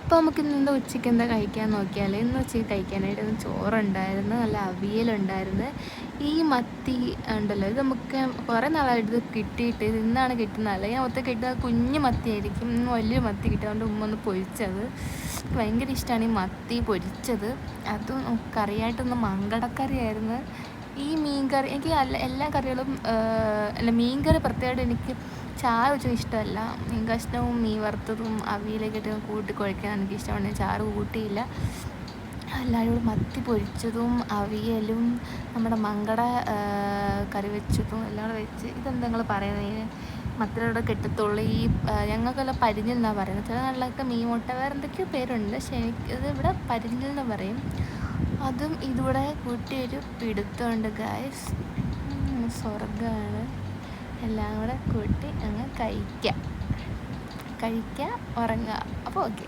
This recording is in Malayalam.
അപ്പോൾ നമുക്ക് ഇന്ന് ഉച്ചയ്ക്ക് എന്താ കഴിക്കാൻ നോക്കിയാൽ ഇന്ന് ഉച്ചയ്ക്ക് കഴിക്കാനായിട്ട് ചോറുണ്ടായിരുന്നു, നല്ല അവിയലുണ്ടായിരുന്നു. ഈ മത്തി ഉണ്ടല്ലോ, ഇത് നമുക്ക് കുറേ നാളായിട്ട് കിട്ടിയിട്ട് ഇന്നാണ് കിട്ടുന്നത്. ഞാൻ ഒത്ത കിട്ടുക കുഞ്ഞു മത്തിയായിരിക്കും, ഇന്ന് വലിയ മത്തി കിട്ടിയതുകൊണ്ട് ഉമ്മ ഒന്ന് പൊരിച്ചത്. എനിക്ക് ഭയങ്കര ഇഷ്ടമാണ് ഈ മത്തി പൊരിച്ചത്. അതും കറിയായിട്ടൊന്ന് മങ്കടക്കറിയായിരുന്നു. ഈ മീൻ കറി എനിക്ക് എല്ലാ കറികളും അല്ല, മീൻ കറി പ്രത്യേകമായിട്ട് എനിക്ക് ചാറ് വെച്ചാൽ ഇഷ്ടമല്ല. മീൻ കഷ്ണവും മീൻ വറുത്തതും അവിയലൊക്കെ ഇട്ട് കൂട്ടി കുഴക്കാൻ എനിക്കിഷ്ടമാണ്. ഞാൻ ചാറ് കൂട്ടിയില്ല. എല്ലാവരും മത്തി പൊരിച്ചതും അവിയലും നമ്മുടെ മങ്കട കറി വെച്ചതും എല്ലാം കൂടെ വെച്ച് ഇതെന്താ നിങ്ങൾ പറയുന്നത്? മത്തിയുടെ കെട്ടത്തുള്ളി ഈ ഞങ്ങൾക്കെല്ലാം പരിഞ്ഞിൽ എന്നാണ് പറയുന്നത്. ചില നാട്ടിലൊക്കെ മീൻ മുട്ട വേറെ എന്തൊക്കെയോ പേരുണ്ട്, പക്ഷേ ഇത് ഇവിടെ പരിഞ്ഞിൽ എന്ന് പറയും. അതും ഇതുകൂടെ കൂട്ടിയൊരു പിടുത്തമുണ്ട് ഗായ്സ്, സ്വർഗ്ഗമാണ്. എല്ലാം കൂടെ കൂട്ടി അങ്ങ് കഴിക്കുക, ഉറങ്ങുക. അപ്പോൾ ഓക്കെ.